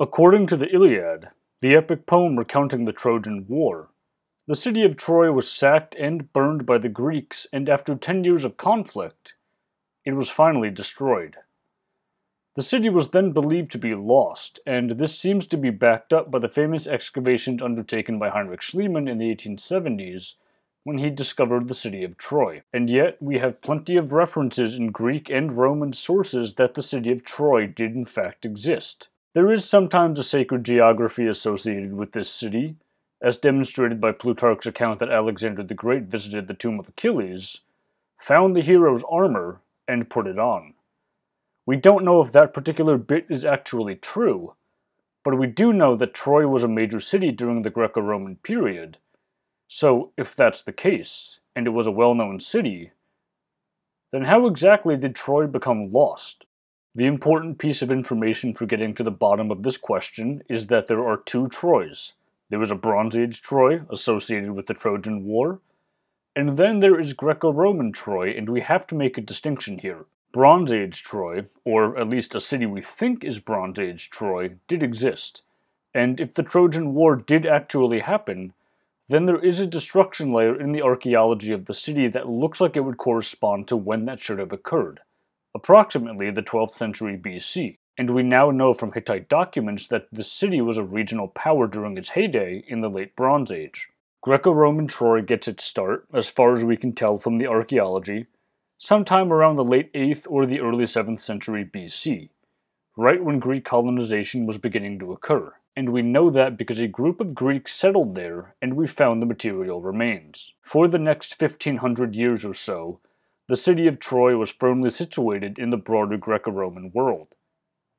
According to the Iliad, the epic poem recounting the Trojan War, the city of Troy was sacked and burned by the Greeks, and after 10 years of conflict, it was finally destroyed. The city was then believed to be lost, and this seems to be backed up by the famous excavations undertaken by Heinrich Schliemann in the 1870s, when he discovered the city of Troy. And yet, we have plenty of references in Greek and Roman sources that the city of Troy did in fact exist. There is sometimes a sacred geography associated with this city, as demonstrated by Plutarch's account that Alexander the Great visited the tomb of Achilles, found the hero's armor, and put it on. We don't know if that particular bit is actually true, but we do know that Troy was a major city during the Greco-Roman period. So, if that's the case, and it was a well-known city, then how exactly did Troy become lost? The important piece of information for getting to the bottom of this question is that there are two Troys. There is a Bronze Age Troy, associated with the Trojan War, and then there is Greco-Roman Troy, and we have to make a distinction here. Bronze Age Troy, or at least a city we think is Bronze Age Troy, did exist, and if the Trojan War did actually happen, then there is a destruction layer in the archaeology of the city that looks like it would correspond to when that should have occurred, approximately the 12th century BC, and we now know from Hittite documents that the city was a regional power during its heyday in the late Bronze Age. Greco-Roman Troy gets its start, as far as we can tell from the archaeology, sometime around the late 8th or the early 7th century BC, right when Greek colonization was beginning to occur. And we know that because a group of Greeks settled there, and we found the material remains. For the next 1500 years or so, the city of Troy was firmly situated in the broader Greco-Roman world.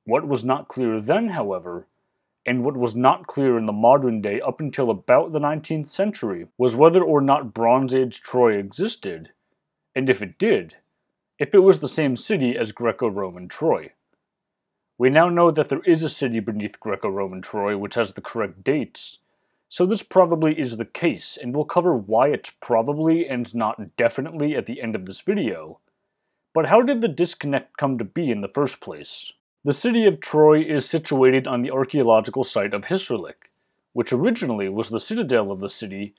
What was not clear then, however, and what was not clear in the modern day up until about the 19th century, was whether or not Bronze Age Troy existed, and if it did, if it was the same city as Greco-Roman Troy. We now know that there is a city beneath Greco-Roman Troy which has the correct dates, so this probably is the case, and we'll cover why it's probably and not definitely at the end of this video. But how did the disconnect come to be in the first place? The city of Troy is situated on the archaeological site of Hisarlik, which originally was the citadel of the city,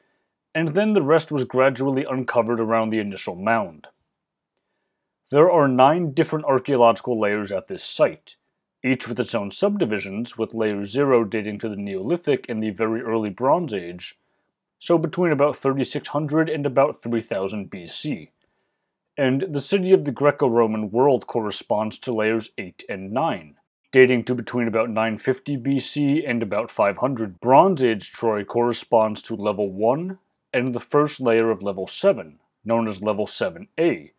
and then the rest was gradually uncovered around the initial mound. There are 9 different archaeological layers at this site, each with its own subdivisions, with layer 0 dating to the Neolithic and the very early Bronze Age, so between about 3600 and about 3000 BC. And the city of the Greco-Roman world corresponds to layers 8 and 9, dating to between about 950 BC and about 500. Bronze Age Troy corresponds to level 1 and the first layer of level 7, known as level 7A,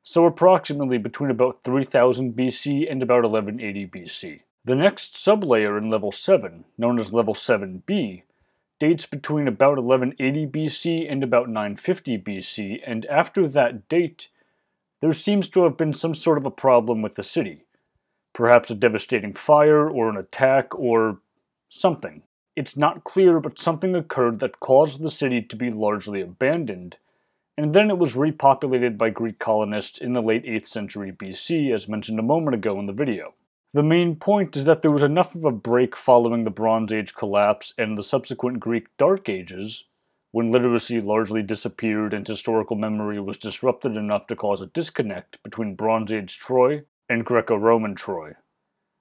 so approximately between about 3000 BC and about 1180 BC. The next sublayer in level 7, known as level 7B, dates between about 1180 BC and about 950 BC, and after that date, there seems to have been some sort of a problem with the city. Perhaps a devastating fire, or an attack, or something. It's not clear, but something occurred that caused the city to be largely abandoned, and then it was repopulated by Greek colonists in the late 8th century BC, as mentioned a moment ago in the video. The main point is that there was enough of a break following the Bronze Age collapse and the subsequent Greek Dark Ages, when literacy largely disappeared and historical memory was disrupted enough to cause a disconnect between Bronze Age Troy and Greco-Roman Troy.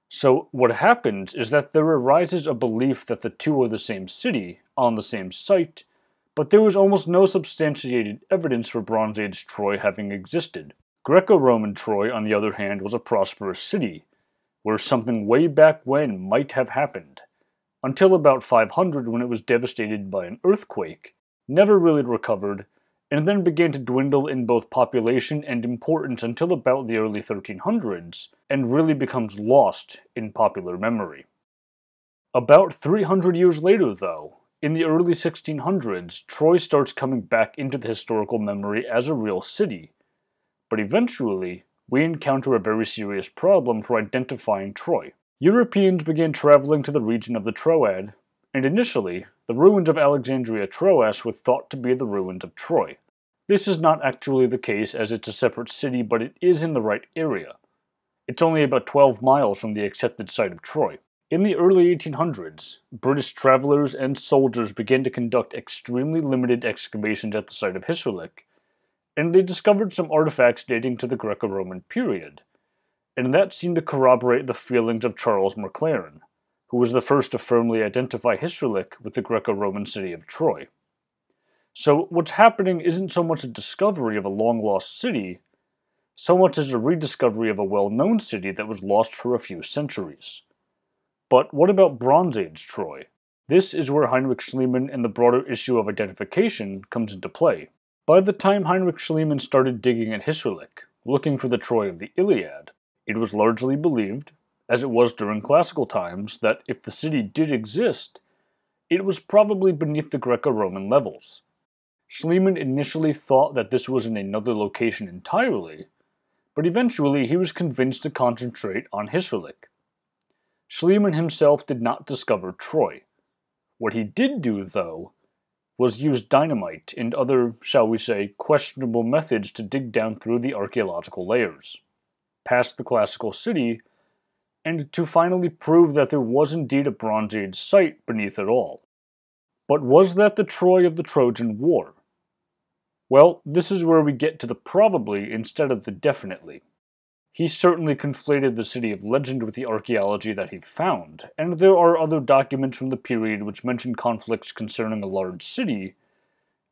So what happens is that there arises a belief that the two are the same city, on the same site, but there was almost no substantiated evidence for Bronze Age Troy having existed. Greco-Roman Troy, on the other hand, was a prosperous city, where something way back when might have happened, until about 500 when it was devastated by an earthquake, never really recovered, and then began to dwindle in both population and importance until about the early 1300s, and really becomes lost in popular memory. About 300 years later, though, in the early 1600s, Troy starts coming back into the historical memory as a real city, but eventually, we encounter a very serious problem for identifying Troy. Europeans began traveling to the region of the Troad, and initially, the ruins of Alexandria Troas were thought to be the ruins of Troy. This is not actually the case, as it's a separate city, but it is in the right area. It's only about 12 miles from the accepted site of Troy. In the early 1800s, British travelers and soldiers began to conduct extremely limited excavations at the site of Hisarlik, and they discovered some artifacts dating to the Greco-Roman period, and that seemed to corroborate the feelings of Charles Maclaren, who was the first to firmly identify Hisarlik with the Greco-Roman city of Troy. So what's happening isn't so much a discovery of a long-lost city, so much as a rediscovery of a well-known city that was lost for a few centuries. But what about Bronze Age Troy? This is where Heinrich Schliemann and the broader issue of identification comes into play. By the time Heinrich Schliemann started digging at Hisarlik, looking for the Troy of the Iliad, it was largely believed, as it was during classical times, that if the city did exist, it was probably beneath the Greco-Roman levels. Schliemann initially thought that this was in another location entirely, but eventually he was convinced to concentrate on Hisarlik. Schliemann himself did not discover Troy. What he did do, though, was use dynamite and other, shall we say, questionable methods to dig down through the archaeological layers, past the classical city, and to finally prove that there was indeed a Bronze Age site beneath it all. But was that the Troy of the Trojan War? Well, this is where we get to the probably instead of the definitely. He certainly conflated the city of legend with the archaeology that he found, and there are other documents from the period which mention conflicts concerning a large city,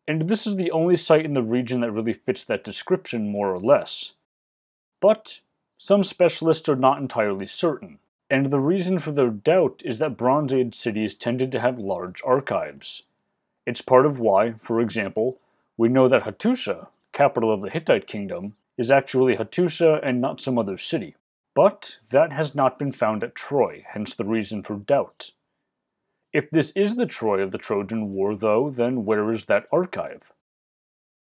and this is the only site in the region that really fits that description more or less. But some specialists are not entirely certain, and the reason for their doubt is that Bronze Age cities tended to have large archives. It's part of why, for example, we know that Hattusha, capital of the Hittite kingdom, is actually Hattusha and not some other city. But that has not been found at Troy, hence the reason for doubt. If this is the Troy of the Trojan War, though, then where is that archive?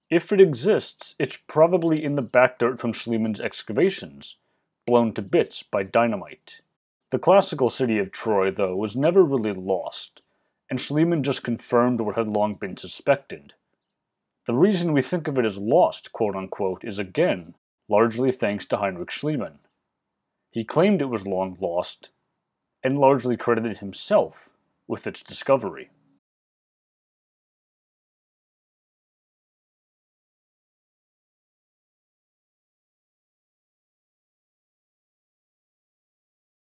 If it exists, it's probably in the backdirt from Schliemann's excavations, blown to bits by dynamite. The classical city of Troy, though, was never really lost, and Schliemann just confirmed what had long been suspected. The reason we think of it as lost, quote-unquote, is again, largely thanks to Heinrich Schliemann. He claimed it was long lost, and largely credited himself with its discovery.